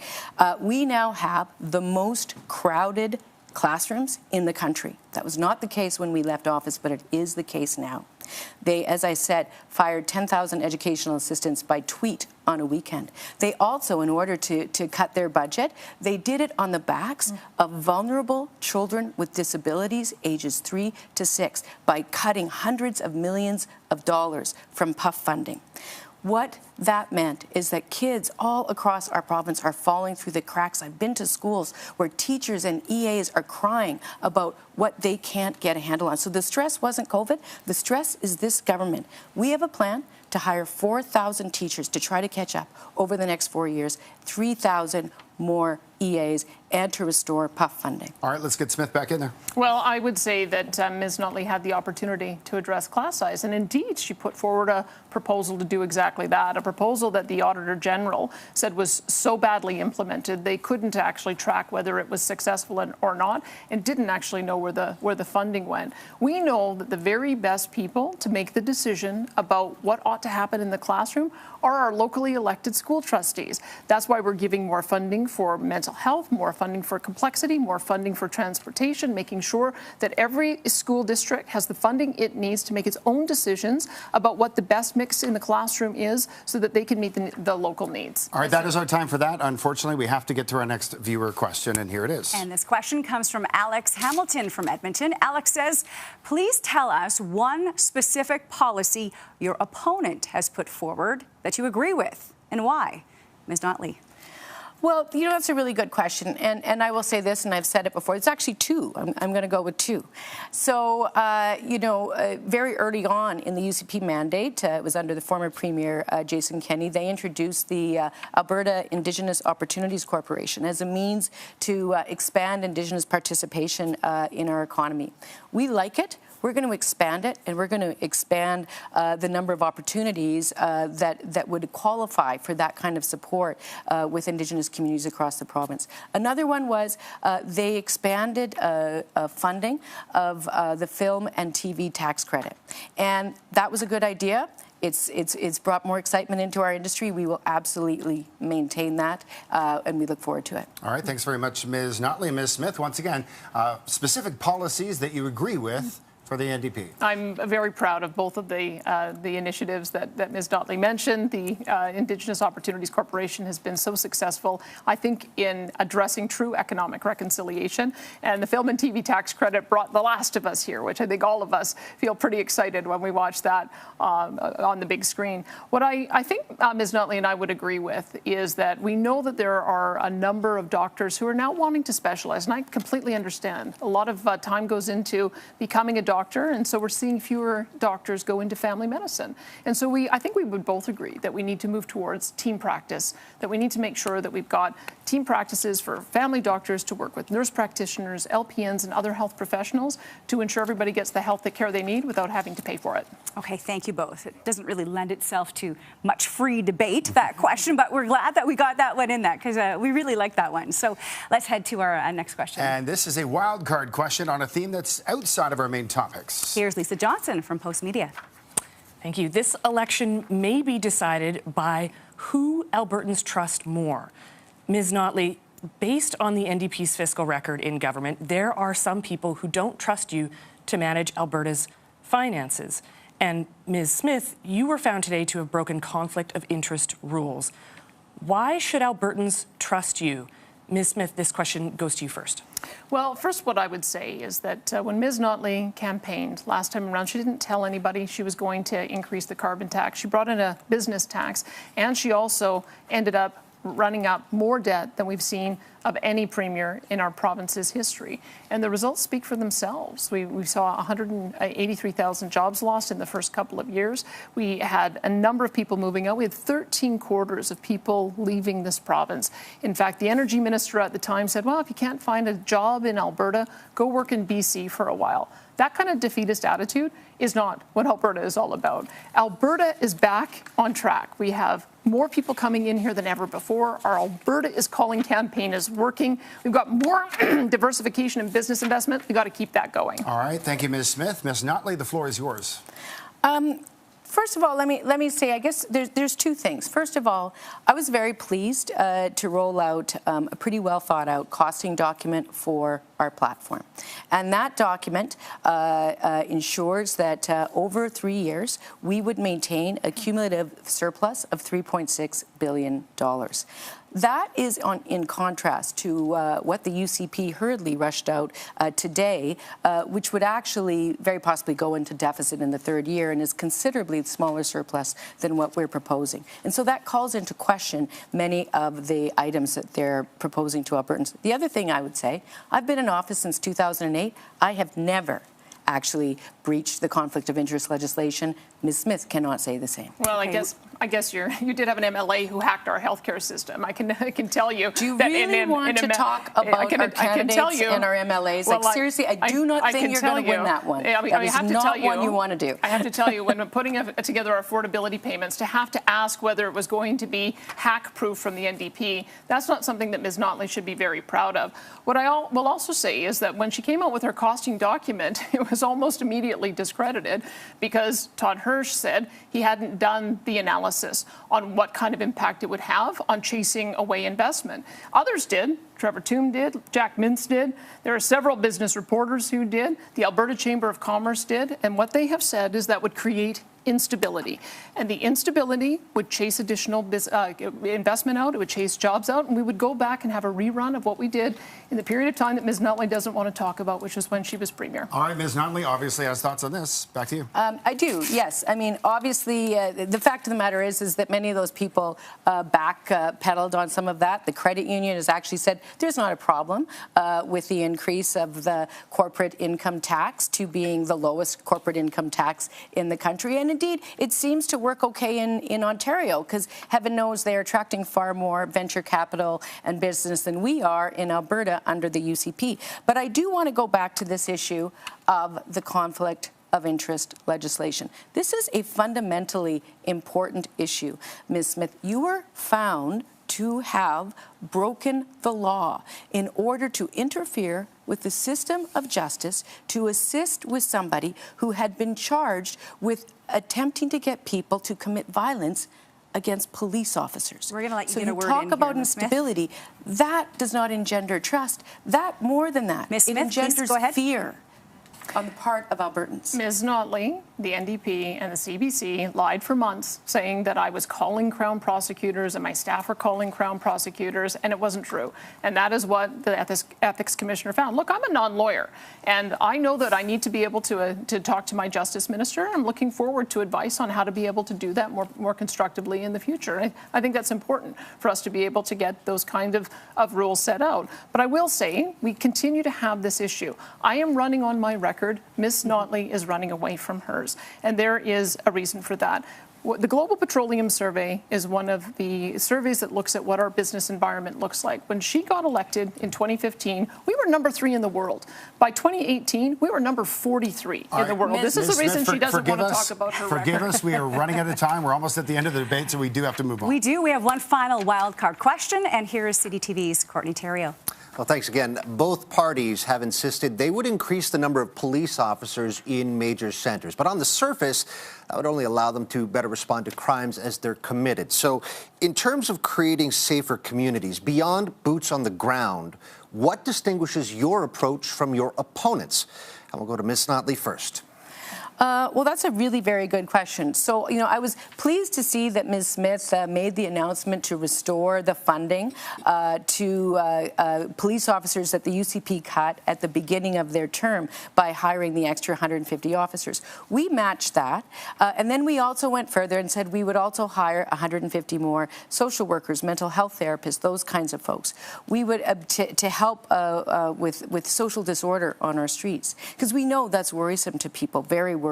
We now have the most crowded classrooms in the country. That was not the case when we left office, but it is the case now. They, as I said, fired 10,000 educational assistants by tweet on a weekend. They also, in order to cut their budget, they did it on the backs of vulnerable children with disabilities ages 3 to 6 by cutting hundreds of millions of dollars from PUF funding. What that meant is that kids all across our province are falling through the cracks. I've been to schools where teachers and EAs are crying about what they can't get a handle on. So the stress wasn't COVID. The stress is this government. We have a plan to hire 4,000 teachers to try to catch up over the next 4 years, 3,000 more EAs, and to restore PUF funding. All right, let's get Smith back in there. Well, I would say that Ms. Notley had the opportunity to address class size, and indeed she put forward a proposal to do exactly that, a proposal that the Auditor General said was so badly implemented they couldn't actually track whether it was successful or not, and didn't actually know where the funding went. We know that the very best people to make the decision about what ought to happen in the classroom are our locally elected school trustees. That's why we're giving more funding for mental health, more funding for complexity, more funding for transportation, making sure that every school district has the funding it needs to make its own decisions about what the best mix in the classroom is so that they can meet the local needs. All right, that is our time for that. Unfortunately, we have to get to our next viewer question, and here it is. And this question comes from Alex Hamilton from Edmonton. Alex says, please tell us one specific policy your opponent has put forward that you agree with, and why? Ms. Notley. Well, you know, that's a really good question. And I will say this, and I've said it before, it's actually two. I'm going to go with two. So, very early on in the UCP mandate, it was under the former Premier Jason Kenney, they introduced the Alberta Indigenous Opportunities Corporation as a means to expand Indigenous participation in our economy. We like it. we're going to expand it, and we're going to expand the number of opportunities that would qualify for that kind of support with Indigenous communities across the province. Another one was they expanded funding of the film and TV tax credit, and that was a good idea. It's brought more excitement into our industry. We will absolutely maintain that, and we look forward to it. All right, thanks very much, Ms. Notley. Ms. Smith, once again, specific policies that you agree with for the NDP. I'm very proud of both of the initiatives that Ms. Notley mentioned. The Indigenous Opportunities Corporation has been so successful, I think, in addressing true economic reconciliation. And the film and TV tax credit brought The Last of Us here, which I think all of us feel pretty excited when we watch that on the big screen. What I think Ms. Notley and I would agree with is that we know that there are a number of doctors who are now wanting to specialize, and I completely understand. A lot of time goes into becoming a doctor, and so we're seeing fewer doctors go into family medicine. And so I think we would both agree that we need to move towards team practice, that we need to make sure that we've got team practices for family doctors to work with nurse practitioners, LPNs, and other health professionals to ensure everybody gets the health care they need without having to pay for it. Okay, thank you both. It doesn't really lend itself to much free debate, that question, but we're glad that we got that one in that because we really like that one. So let's head to our next question. And this is a wild card question on a theme that's outside of our main topics. Here's Lisa Johnson from Post Media. Thank you. This election may be decided by who Albertans trust more. Ms. Notley, based on the NDP's fiscal record in government, there are some people who don't trust you to manage Alberta's finances. And Ms. Smith, you were found today to have broken conflict of interest rules. Why should Albertans trust you? Ms. Smith, this question goes to you first. Well, first, what I would say is that when Ms. Notley campaigned last time around, she didn't tell anybody she was going to increase the carbon tax. She brought in a business tax, and she also ended up running up more debt than we've seen of any premier in our province's history. And the results speak for themselves. We saw 183,000 jobs lost in the first couple of years. We had a number of people moving out. We had 13 quarters of people leaving this province. In fact, the energy minister at the time said, well, if you can't find a job in Alberta, go work in BC for a while. That kind of defeatist attitude is not what Alberta is all about. Alberta is back on track. We have more people coming in here than ever before. Our Alberta is Calling campaign is working. We've got more diversification and business investment. We've got to keep that going. All right. Thank you, Ms. Smith. Ms. Notley, the floor is yours. First of all, let me say, I guess there's two things. First of all, I was very pleased to roll out a pretty well thought out costing document for our platform. And that document ensures that over 3 years, we would maintain a cumulative surplus of $3.6 billion. That is in contrast to what the UCP hurriedly rushed out today, which would actually very possibly go into deficit in the third year and is considerably smaller surplus than what we're proposing. And so that calls into question many of the items that they're proposing to Albertans. The other thing I would say, I've been in office since 2008. I have never actually breached the conflict of interest legislation. Ms. Smith cannot say the same. Well, I guess you did have an MLA who hacked our healthcare system. I can tell you. Do you that really want to talk about our candidates and our MLAs? Well, like, seriously, I do not think you're going to win that one. That is not one you want to do. I have to tell you, when we're putting together our affordability payments, to have to ask whether it was going to be hack-proof from the NDP, that's not something that Ms. Notley should be very proud of. What I will also say is that when she came out with her costing document, it was almost immediately discredited because Todd Hirsch said he hadn't done the analysis on what kind of impact it would have on chasing away investment. Others did. Trevor Toome did. Jack Mintz did. There are several business reporters who did. The Alberta Chamber of Commerce did. And what they have said is that would create instability. And the instability would chase additional investment out. It would chase jobs out. And we would go back and have a rerun of what we did in the period of time that Ms. Notley doesn't want to talk about, which was when she was premier. All right, Ms. Notley obviously has thoughts on this. Back to you. I do, yes. I mean, obviously, the fact of the matter is that many of those people backpedaled on some of that. The credit union has actually said, there's not a problem with the increase of the corporate income tax to being the lowest corporate income tax in the country. And indeed, it seems to work okay in Ontario, because heaven knows they are attracting far more venture capital and business than we are in Alberta under the UCP. But I do want to go back to this issue of the conflict of interest legislation. This is a fundamentally important issue. Ms. Smith, you were found to have broken the law in order to interfere with the system of justice to assist with somebody who had been charged with attempting to get people to commit violence against police officers. We're going to let you so get a word in talk here, about Ms. Smith. instability. That does not engender trust. That, more than that, Ms. it Smith, engenders please go ahead. fear on the part of Albertans. Ms. Notley, the NDP, and the CBC lied for months, saying that I was calling Crown prosecutors and my staff were calling Crown prosecutors, and it wasn't true. And that is what the Ethics Commissioner found. Look, I'm a non-lawyer, and I know that I need to be able to talk to my Justice Minister. I'm looking forward to advice on how to be able to do that more constructively in the future. I think that's important for us to be able to get those kind of rules set out. But I will say, we continue to have this issue. I am running on my record. Ms. Notley is running away from hers, and there is a reason for that. The Global Petroleum Survey is one of the surveys that looks at what our business environment looks like. When she got elected in 2015, we were number 3 in the world. By 2018, we were number 43 in the world. This is the reason she doesn't want to talk about her record. Forgive us, we are running out of time. We're almost at the end of the debate, so we do have to move on. We do. We have one final wild card question, and here is CDTV's Courtney Theriault. Well, thanks again. Both parties have insisted they would increase the number of police officers in major centres. But on the surface, that would only allow them to better respond to crimes as they're committed. So in terms of creating safer communities, beyond boots on the ground, what distinguishes your approach from your opponents? And we'll go to Ms. Notley first. Well, that's a really very good question. So, I was pleased to see that Ms. Smith made the announcement to restore the funding to police officers that the UCP cut at the beginning of their term by hiring the extra 150 officers. We matched that, and then we also went further and said we would also hire 150 more social workers, mental health therapists, those kinds of folks. We would to help with social disorder on our streets, because we know that's worrisome to people, very worrisome.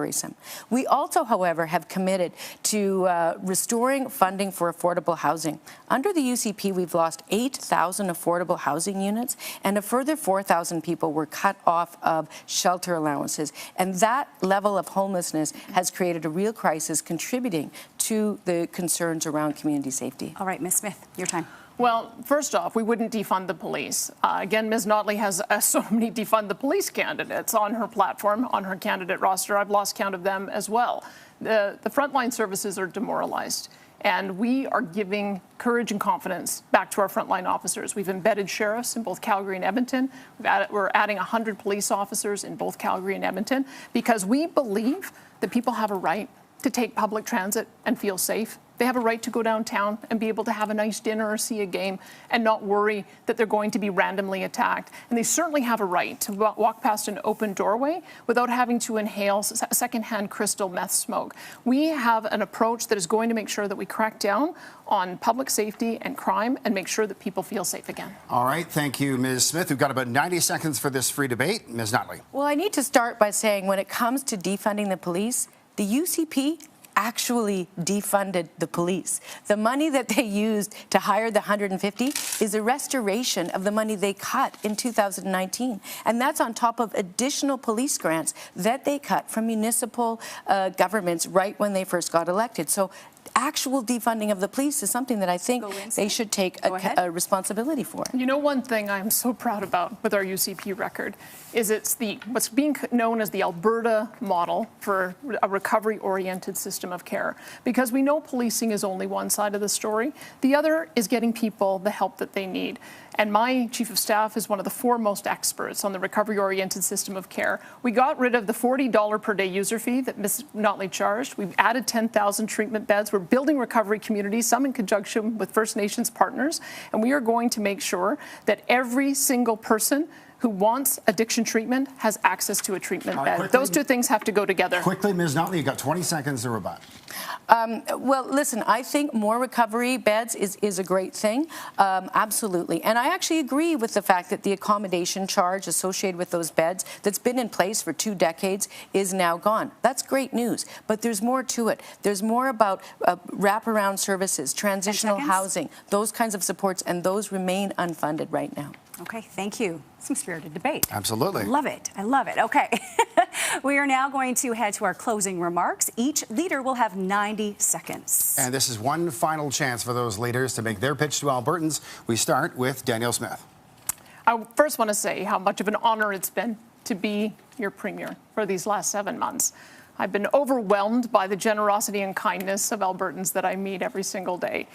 We also, however, have committed to restoring funding for affordable housing. Under the UCP, we've lost 8,000 affordable housing units, and a further 4,000 people were cut off of shelter allowances. And that level of homelessness has created a real crisis, contributing to the concerns around community safety. All right, Ms. Smith, your time. Well, first off, we wouldn't defund the police. Again, Ms. Notley has so many defund the police candidates on her platform, on her candidate roster. I've lost count of them as well. The frontline services are demoralized, and we are giving courage and confidence back to our frontline officers. We've embedded sheriffs in both Calgary and Edmonton. We're adding 100 police officers in both Calgary and Edmonton, because we believe that people have a right to take public transit and feel safe. They have a right to go downtown and be able to have a nice dinner or see a game and not worry that they're going to be randomly attacked. And they certainly have a right to walk past an open doorway without having to inhale secondhand crystal meth smoke. We have an approach that is going to make sure that we crack down on public safety and crime and make sure that people feel safe again. All right. Thank you, Ms. Smith. We've got about 90 seconds for this free debate. Ms. Notley. Well, I need to start by saying when it comes to defunding the police, the UCP actually defunded the police. The money that they used to hire the 150 is a restoration of the money they cut in 2019. And that's on top of additional police grants that they cut from municipal governments right when they first got elected. So actual defunding of the police is something that I think they should take a responsibility for. You know, one thing I'm so proud about with our UCP record is it's what's being known as the Alberta model for a recovery-oriented system of care. Because we know policing is only one side of the story. The other is getting people the help that they need. And my chief of staff is one of the foremost experts on the recovery-oriented system of care. We got rid of the $40 per day user fee that Ms. Notley charged. We've added 10,000 treatment beds. We're building recovery communities, some in conjunction with First Nations partners. And we are going to make sure that every single person who wants addiction treatment has access to a treatment bed. Those two things have to go together. Quickly, Ms. Notley, you've got 20 seconds to rebut. Well, listen, I think more recovery beds is a great thing. Absolutely. And I actually agree with the fact that the accommodation charge associated with those beds that's been in place for 2 decades is now gone. That's great news. But there's more to it. There's more about wraparound services, transitional housing, those kinds of supports, and those remain unfunded right now. Okay, thank you. Some spirited debate. Absolutely. Love it. I love it. Okay. We are now going to head to our closing remarks. Each leader will have 90 seconds. And this is one final chance for those leaders to make their pitch to Albertans. We start with Danielle Smith. I first want to say how much of an honor it's been to be your premier for these last 7 months. I've been overwhelmed by the generosity and kindness of Albertans that I meet every single day.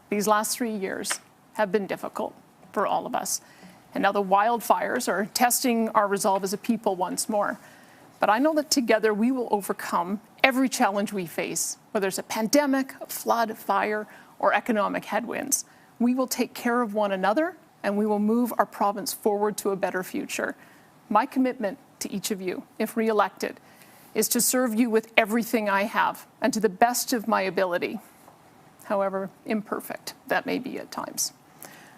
These last 3 years have been difficult for all of us. And now the wildfires are testing our resolve as a people once more. But I know that together we will overcome every challenge we face, whether it's a pandemic, a flood, fire, or economic headwinds. We will take care of one another, and we will move our province forward to a better future. My commitment to each of you, if re-elected, is to serve you with everything I have and to the best of my ability, however imperfect that may be at times.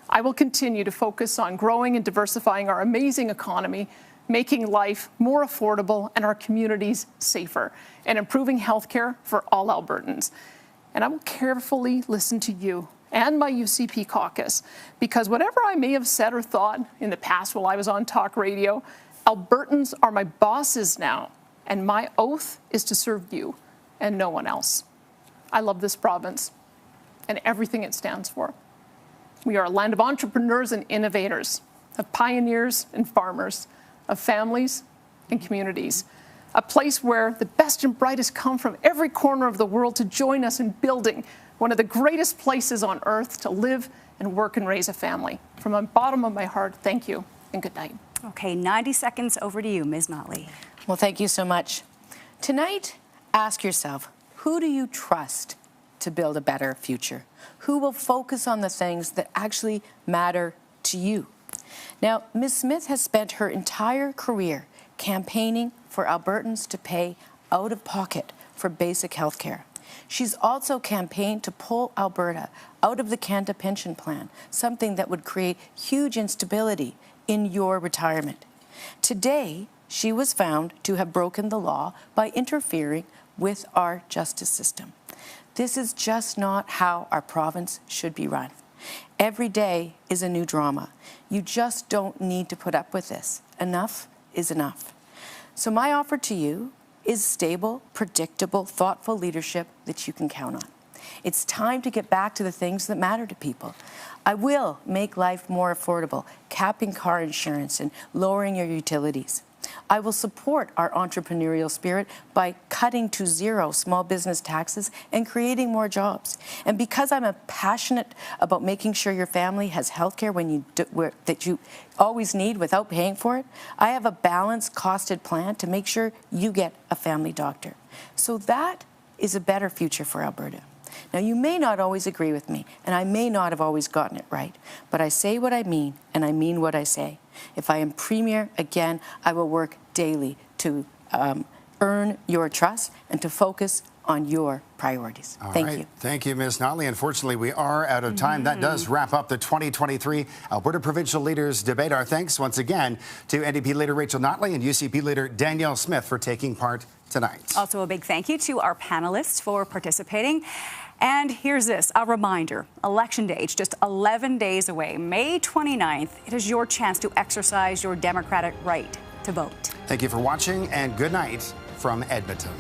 I will continue to focus on growing and diversifying our amazing economy, making life more affordable and our communities safer, and improving healthcare for all Albertans. And I will carefully listen to you and my UCP caucus, because whatever I may have said or thought in the past while I was on talk radio, Albertans are my bosses now, and my oath is to serve you and no one else. I love this province and everything it stands for. We are a land of entrepreneurs and innovators, of pioneers and farmers, of families and communities, a place where the best and brightest come from every corner of the world to join us in building one of the greatest places on earth to live and work and raise a family. From the bottom of my heart, thank you and good night. Okay, 90 seconds over to you, Ms. Notley. Well, thank you so much. Tonight, ask yourself, who do you trust to build a better future? Who will focus on the things that actually matter to you? Now, Ms. Smith has spent her entire career campaigning for Albertans to pay out of pocket for basic health care. She's also campaigned to pull Alberta out of the Canada Pension Plan, something that would create huge instability in your retirement. Today, she was found to have broken the law by interfering with our justice system. This is just not how our province should be run. Every day is a new drama. You just don't need to put up with this. Enough is enough. So my offer to you is stable, predictable, thoughtful leadership that you can count on. It's time to get back to the things that matter to people. I will make life more affordable, capping car insurance and lowering your utilities. I will support our entrepreneurial spirit by cutting to zero small business taxes and creating more jobs. And because I'm passionate about making sure your family has health care that you always need without paying for it, I have a balanced, costed plan to make sure you get a family doctor. So that is a better future for Alberta. Now, you may not always agree with me, and I may not have always gotten it right, but I say what I mean, and I mean what I say. If I am Premier again, I will work daily to earn your trust and to focus on your priorities. Thank you. Thank you, Ms. Notley. Unfortunately, we are out of time. That does wrap up the 2023 Alberta Provincial Leaders Debate. Our thanks once again to NDP Leader Rachel Notley and UCP Leader Danielle Smith for taking part tonight. Also, a big thank you to our panelists for participating. And here's this, a reminder, Election Day is just 11 days away. May 29th, it is your chance to exercise your democratic right to vote. Thank you for watching, and good night from Edmonton.